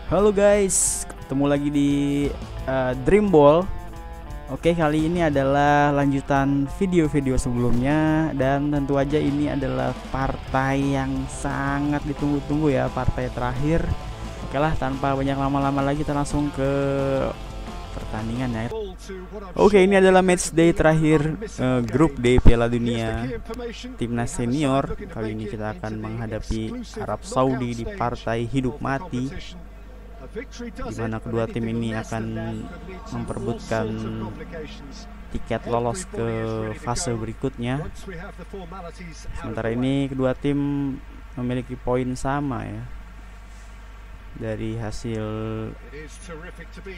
Halo guys, ketemu lagi di Dream Ball. Oke, kali ini adalah lanjutan video-video sebelumnya. Dan tentu aja ini adalah partai yang sangat ditunggu-tunggu ya, partai terakhir. Oke lah, tanpa banyak lama-lama lagi kita langsung ke pertandingan ya. Oke, ini adalah match day terakhir grup D Piala Dunia Timnas Senior. Kali ini kita akan menghadapi Arab Saudi di partai hidup mati, di mana kedua tim ini akan memperebutkan tiket lolos ke fase berikutnya. Sementara ini kedua tim memiliki poin sama ya dari hasil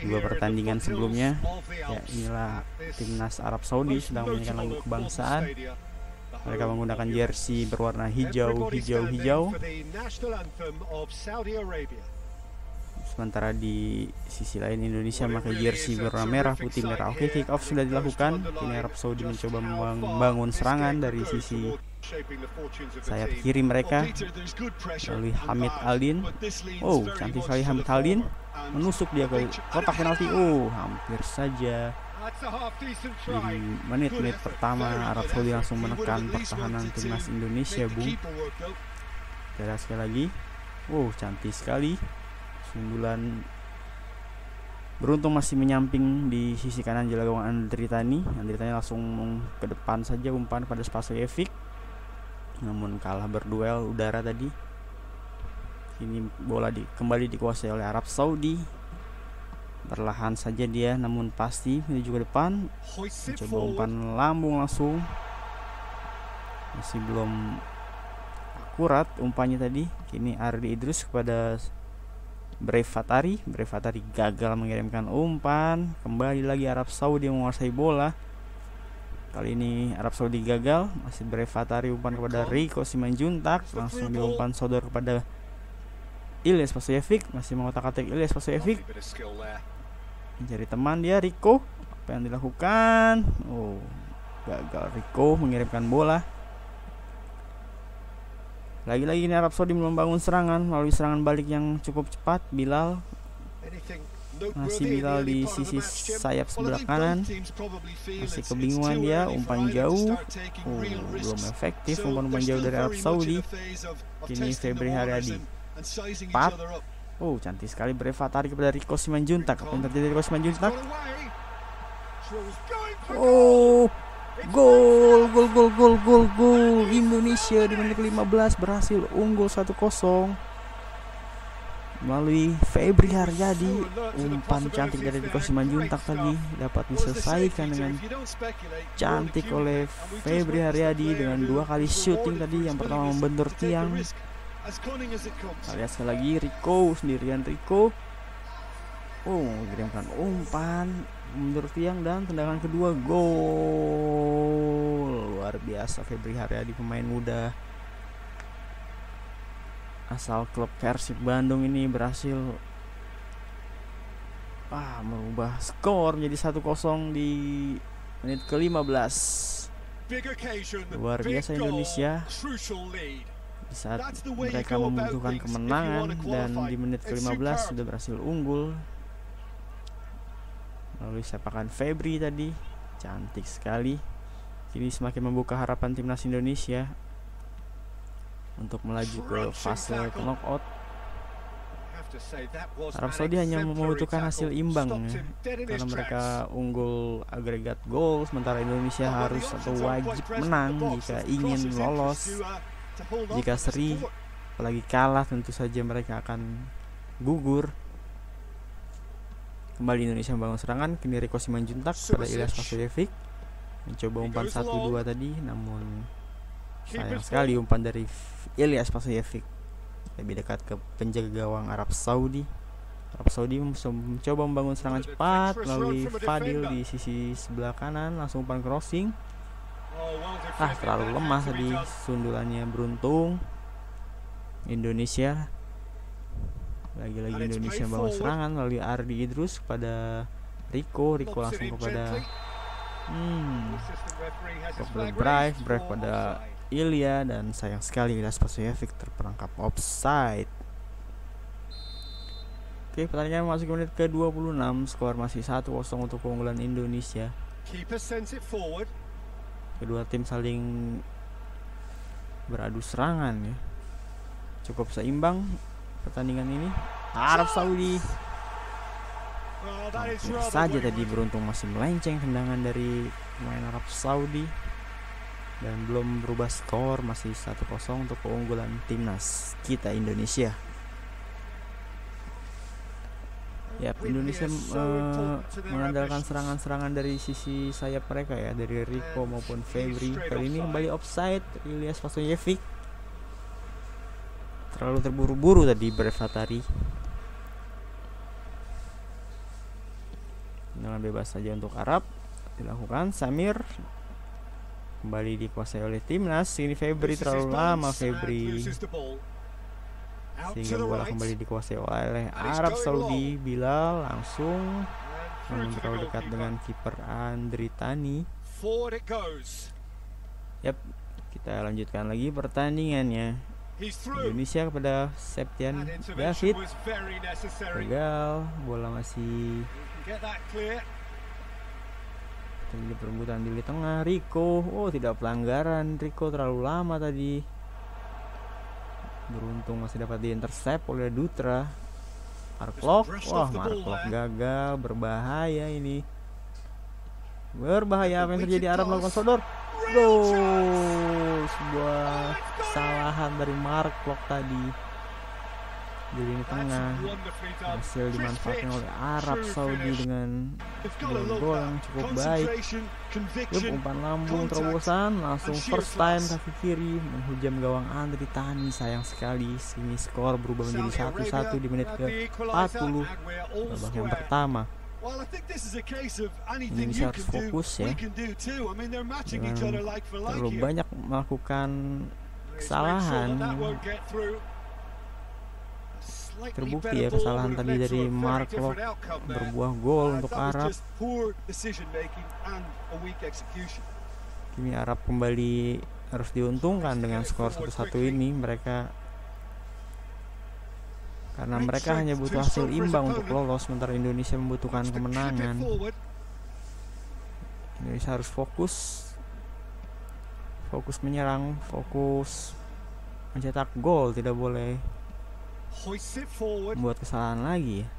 dua pertandingan sebelumnya. Ya, inilah timnas Arab Saudi sedang menyanyikan lagu kebangsaan. Mereka menggunakan jersey berwarna hijau. Sementara di sisi lain Indonesia memakai jersey berwarna merah, putih, merah. Oke, kick off sudah dilakukan. Kini Arab Saudi mencoba membangun serangan dari sisi sayap kiri mereka melalui Hamid Aldin. Oh, cantik sekali Hamid Aldin, menusuk dia ke kotak penalti. Oh, hampir saja. Di menit-menit pertama Arab Saudi langsung menekan pertahanan timnas Indonesia, Bung. Kita sekali lagi. Oh, cantik sekali. Sundulan beruntung masih menyamping di sisi kanan jaga gawang Andri Tani. Andri Tani langsung ke depan saja umpan pada Spasojevic, namun kalah berduel udara tadi. Ini bola kembali dikuasai oleh Arab Saudi. Perlahan saja dia, namun pasti menuju ke depan. Mencoba umpan lambung langsung, masih belum akurat umpannya tadi. Kini Ardi Idrus kepada Brefatari gagal mengirimkan umpan. Kembali lagi Arab Saudi menguasai bola. Kali ini Arab Saudi gagal. Masih Brefatari umpan kepada Rico Simanjuntak, langsung diumpan sodor kepada Ilyas Spasojevic. Masih mengotak-atik Ilyas Spasojevic, mencari teman dia. Rico, apa yang dilakukan? Oh, gagal Rico mengirimkan bola. Lagi-lagi ini Arab Saudi membangun serangan melalui serangan balik yang cukup cepat. Bilal, masih Bilal di sisi sayap sebelah kanan, masih kebingungan dia. Umpan jauh, belum efektif umpan jauh dari Arab Saudi. Kini Febri Haryadi 4. Oh, cantik sekali Brefatari kepada Rico Simanjuntak. Apa yang terjadi Rico Simanjuntak? Oh, Gol Indonesia di menit ke-15 berhasil unggul 1-0 melalui Febri Haryadi. Umpan cantik dari Rico Simanjuntak tadi dapat diselesaikan dengan cantik oleh Febri Haryadi dengan 2 kali shooting tadi. Yang pertama membentur tiang. Lihat sekali lagi Rico sendirian. Rico mengirimkan umpan mundur tiang dan tendangan kedua, gol. Luar biasa, Febri Haryadi, pemain muda asal klub Persib Bandung ini berhasil merubah skor menjadi 1-0 di menit ke-15. Luar biasa Indonesia di saat mereka membutuhkan kemenangan, dan di menit ke-15 sudah berhasil unggul melalui sepakan Febri tadi. Cantik sekali. Kini semakin membuka harapan timnas Indonesia untuk melaju ke fase knockout. Arab Saudi hanya membutuhkan hasil imbang ya, karena mereka unggul agregat gol, sementara Indonesia harus atau wajib menang jika ingin lolos. Jika seri apalagi kalah, tentu saja mereka akan gugur. Kembali Indonesia membangun serangan. Kini Rico Simanjuntak pada Ilyas Spasojevic, mencoba umpan 1-2 tadi, namun sayang sekali umpan dari Ilyas Spasojevic lebih dekat ke penjaga gawang Arab Saudi. Arab Saudi mencoba membangun serangan cepat melalui Fadil di sisi sebelah kanan, langsung umpan crossing. Terlalu lemah tadi sundulannya. Beruntung Indonesia. Lagi-lagi Indonesia membangun serangan melalui Ardi Idrus kepada Rico langsung kepada Brave pada Ilya, dan sayang sekali Ilyas Spasojevic terperangkap offside. Oke, pertandingan masuk menit ke-26, skor masih 1-0 untuk keunggulan Indonesia. Kedua tim saling beradu serangan ya. Cukup seimbang pertandingan ini. Arab Saudi saja tadi beruntung masih melenceng tendangan dari pemain Arab Saudi dan belum berubah skor, masih 1-0 untuk keunggulan timnas kita Indonesia. Ya, Indonesia mengandalkan serangan-serangan dari sisi sayap mereka ya, dari Rico maupun Febri. Kali ini kembali offside Ilyas Vasojevic. Terlalu terburu-buru tadi Brevatari. Tendangan bebas saja untuk Arab dilakukan. Samir kembali dikuasai oleh timnas. Ini Febri terlalu lama Febri, sehingga bola kembali dikuasai oleh Arab Saudi. Bilal langsung, namun terlalu dekat dengan kiper Andri Tani. Yap, kita lanjutkan lagi pertandingannya. Indonesia kepada Septian David, gagal, bola masih terjadi perebutan di tengah. Rico, tidak pelanggaran, Rico terlalu lama tadi. Beruntung masih dapat diintercept oleh Dutra. Mark Locke gagal, berbahaya ini. Berbahaya, apa yang terjadi? Arab melakukan sodor. Gol, sebuah kesalahan dari Mark Locke tadi di lini tengah, hasil dimanfaatkan oleh Arab Saudi dengan gol yang cukup baik. Umpan lambung terobosan, langsung first time kaki kiri menghujam gawang Andri Tani. Sayang sekali, sini skor berubah menjadi 1-1 di menit ke-40 babak yang pertama. Indonesia harus fokus ya, dengan terlalu banyak melakukan kesalahan. Terbukti ya kesalahan tadi dari Mark Locke berbuah gol untuk Arab. Kini Arab kembali harus diuntungkan dengan skor 1-1 ini karena mereka hanya butuh hasil imbang untuk lolos, sementara Indonesia membutuhkan kemenangan. Indonesia harus fokus menyerang, fokus mencetak gol, tidak boleh membuat kesalahan lagi ya.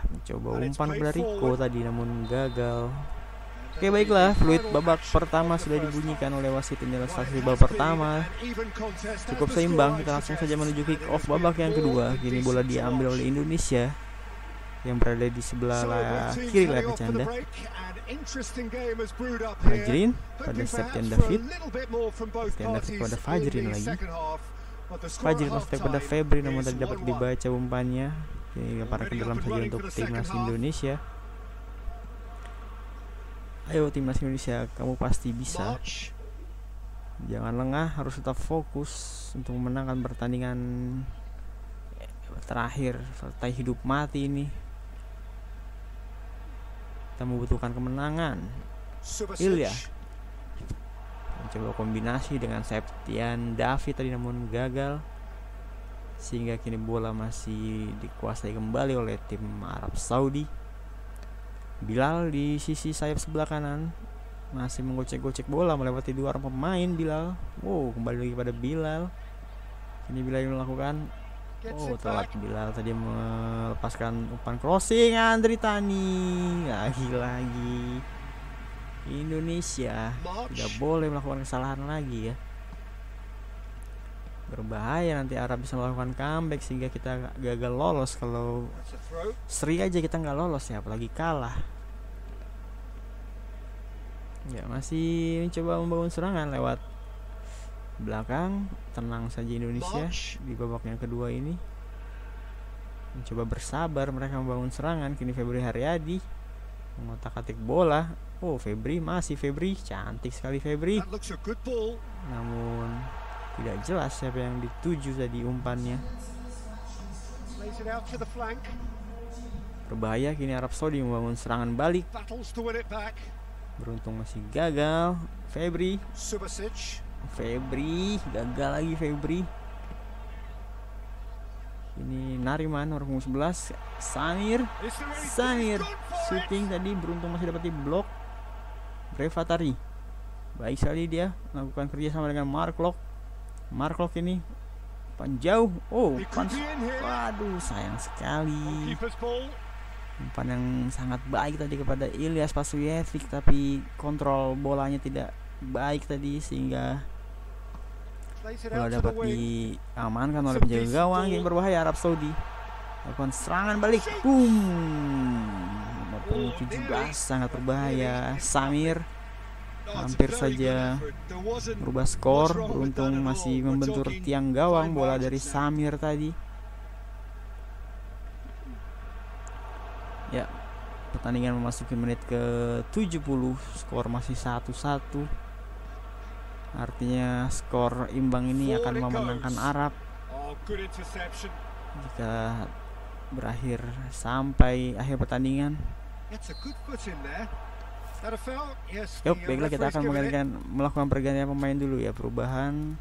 Mencoba umpan kepada Rico tadi namun gagal. Oke, baiklah, fluid babak pertama sudah dibunyikan oleh wasit. Inilah statistik babak pertama cukup seimbang. Kita langsung saja menuju kick off babak yang kedua. Kini bola diambil oleh Indonesia yang berada di sebelah kiri layar bercanda. Fajrin pada Septian David pada Fajrin lagi. Fajrin masuk pada Febri, namun tadi dapat dibaca umpannya. Ini para ke dalam saja untuk timnas Indonesia. Ayo timnas Indonesia, kamu pasti bisa. Jangan lengah, harus tetap fokus untuk memenangkan pertandingan terakhir serta hidup mati ini. Kita membutuhkan kemenangan. Ilya mencoba kombinasi dengan Septian David tadi namun gagal, sehingga kini bola masih dikuasai kembali oleh tim Arab Saudi. Bilal di sisi sayap sebelah kanan masih menggocek-gocek bola melewati dua orang pemain. Bilal, kembali lagi pada Bilal. Ini Bilal yang melakukan telat. Bilal tadi melepaskan umpan crossing. Andri Tani lagi Indonesia tidak boleh melakukan kesalahan lagi ya. Berbahaya, nanti Arab bisa melakukan comeback sehingga kita gagal lolos. Kalau seri aja kita nggak lolos ya, apalagi kalah. Ya, masih mencoba membangun serangan lewat belakang. Tenang saja Indonesia di babak yang kedua ini. Mencoba bersabar mereka membangun serangan. Kini Febri Haryadi mengotak-atik bola. Febri, cantik sekali Febri. Namun tidak jelas siapa yang dituju tadi umpannya. Berbahaya, kini Arab Saudi membangun serangan balik. Beruntung masih gagal. Febri gagal lagi Febri. Ini Nariman nomor punggung 11. Samir shooting tadi, beruntung masih dapat di blok. Brevatari baik sekali, dia melakukan kerja sama dengan Mark Locke ini panjauh. Waduh, sayang sekali. Umpan yang sangat baik tadi kepada Ilyas Pasuyevic, tapi kontrol bolanya tidak baik tadi sehingga bola dapat diamankan oleh penjaga gawang. Yang berbahaya, Arab Saudi lakukan serangan balik. Nomor 17 sangat berbahaya. Samir hampir saja merubah skor, beruntung masih membentur tiang gawang bola dari Samir tadi. Ya, pertandingan memasuki menit ke-70, skor masih 1-1. Artinya skor imbang ini akan memenangkan Arab jika berakhir sampai akhir pertandingan. Baiklah, kita akan melakukan pergantian pemain dulu ya. Perubahan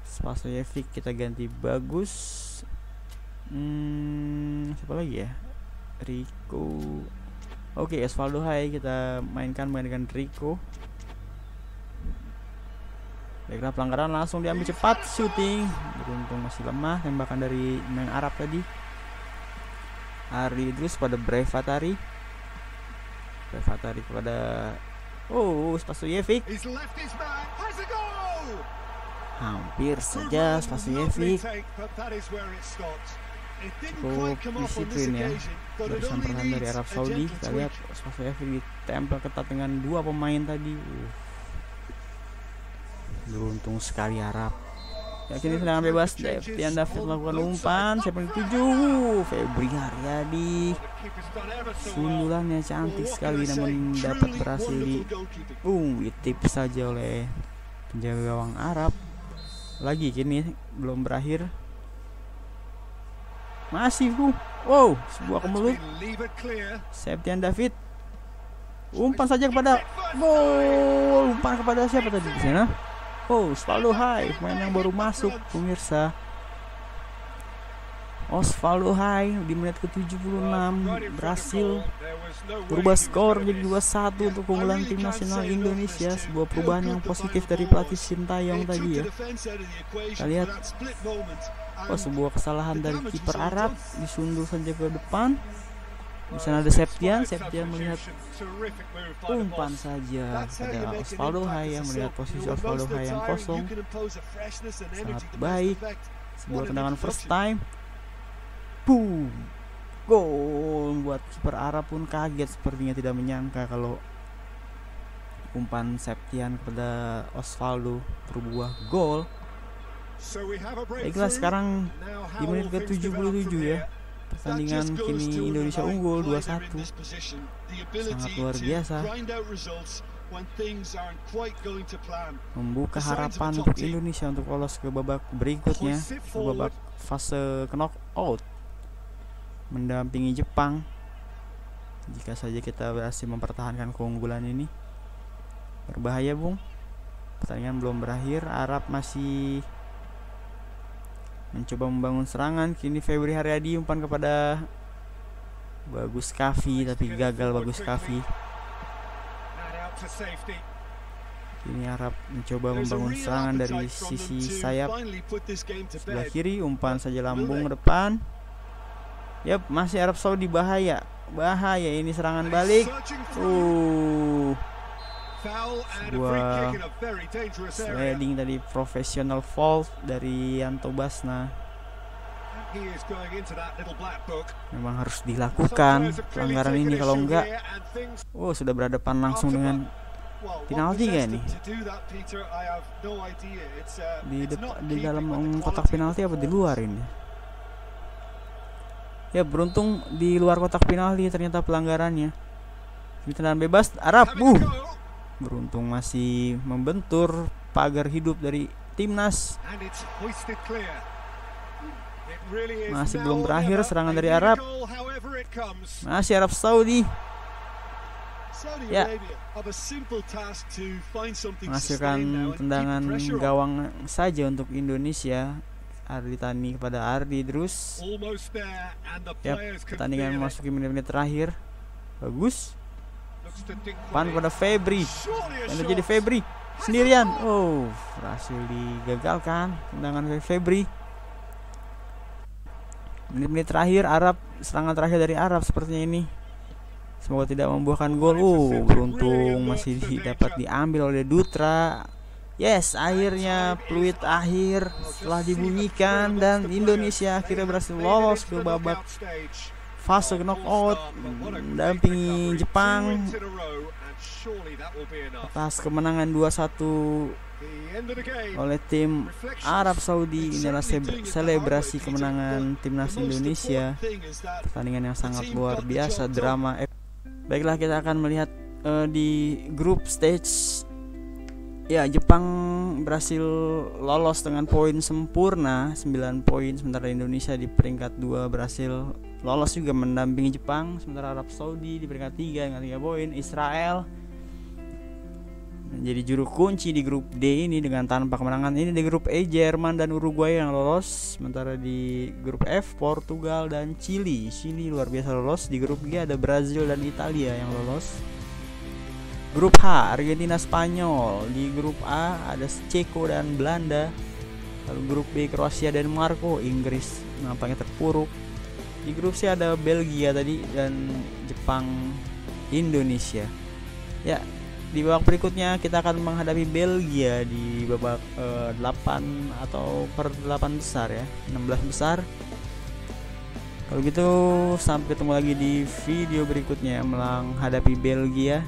Spasojevic kita ganti Bagus. Siapa lagi ya? Rico. Oke, Osvaldo Hai kita mainkan menggantikan Rico. Baiklah, pelanggaran langsung diambil cepat, shooting. Beruntung masih lemah tembakan dari main Arab tadi. Ari Idrus pada Brevatari kepada Spasojevic. Hampir saja Spasojevic. Cukup disiplin ya barisan pertahanan dari Arab Saudi. Kita lihat Spasojevic ditempel ketat dengan dua pemain tadi. Beruntung sekali Arab. Ya, kini tendangan bebas. Septian David melakukan umpan. Siapa yang dituju? Febri Haryadi. Sundulannya cantik sekali, namun dapat berhasil ditip saja oleh penjaga gawang Arab. Lagi kini belum berakhir. Masih sebuah kemelut. Septian David. Umpan saja kepada gol. Umpan kepada siapa tadi di sana? Osvaldo Hai, pemain yang baru masuk pemirsa. Osvaldo Hai di menit ke-76 berhasil berubah skor jadi 2-1 untuk keunggulan tim nasional Indonesia. Sebuah perubahan yang positif dari pelatih Sintayong tadi ya. Kita lihat sebuah kesalahan dari kiper Arab, disundur saja ke depan. Di sana ada Septian melihat umpan saja pada Osvaldo Hai, yang melihat posisi Osvaldo Hai yang kosong. Sangat baik. Sebuah tendangan first time. Boom. Gol. Buat kiper Arab pun kaget, sepertinya tidak menyangka kalau umpan Septian kepada Osvaldo berbuah gol. Baiklah, sekarang di menit ke-77 ya. Pertandingan kini Indonesia unggul 2-1. Sangat luar biasa. Membuka harapan untuk Indonesia untuk lolos ke babak berikutnya, ke babak fase knockout, mendampingi Jepang. Jika saja kita berhasil mempertahankan keunggulan ini. Berbahaya, Bung. Pertandingan belum berakhir, Arab masih mencoba membangun serangan. Kini Febri Haryadi umpan kepada Bagus Kavi, tapi gagal Bagus Kavi. Kini Arab mencoba membangun serangan dari sisi sayap sebelah kiri. Umpan saja lambung ke depan. Masih Arab Saudi. Bahaya ini serangan balik. Sebuah sliding tadi, professional foul dari Yanto Basna. Memang harus dilakukan pelanggaran ini, kalau enggak sudah berhadapan langsung dengan penalti ya nih. Di dalam kotak penalti apa di luar ini? Ya, beruntung di luar kotak penalti ternyata pelanggarannya. Ini tendangan bebas Arab. Beruntung masih membentur pagar hidup dari timnas. Masih belum berakhir serangan dari Arab. Masih Arab Saudi. Ya, menghasilkan tendangan gawang saja untuk Indonesia. Ardi Tani kepada Ardi terus. Yap, pertandingan memasuki menit-menit terakhir. Bagus. Pan kepada Febri. Yang terjadi Febri sendirian. Oh, berhasil digagalkan tendangan Febri. Menit-menit terakhir Arab, serangan terakhir dari Arab sepertinya ini. Semoga tidak membuahkan gol. Beruntung masih dapat diambil oleh Dutra. Yes, akhirnya peluit akhir telah dibunyikan dan Indonesia akhirnya berhasil lolos ke babak fase knockout mendampingi Jepang atas kemenangan 2-1 oleh tim Arab Saudi. Inilah selebrasi kemenangan timnas Indonesia. Pertandingan yang sangat luar biasa, drama. Baiklah, kita akan melihat di grup stage. Ya, Jepang berhasil lolos dengan poin sempurna 9 poin, sementara Indonesia di peringkat 2 berhasil lolos juga mendampingi Jepang, sementara Arab Saudi di peringkat 3 dengan 3 poin. Israel menjadi juru kunci di grup D ini dengan tanpa kemenangan. Ini di grup E Jerman dan Uruguay yang lolos, sementara di grup F Portugal dan Chili luar biasa lolos. Di grup G ada Brazil dan Italia yang lolos. Grup H Argentina Spanyol. Di grup A ada Ceko dan Belanda. Lalu grup B Kroasia dan Maroko. Inggris nampaknya terpuruk. Di grup C ada Belgia tadi dan Jepang Indonesia. Ya, di babak berikutnya kita akan menghadapi Belgia di babak 8 atau per 8 besar ya, 16 besar. Kalau gitu sampai ketemu lagi di video berikutnya menghadapi Belgia.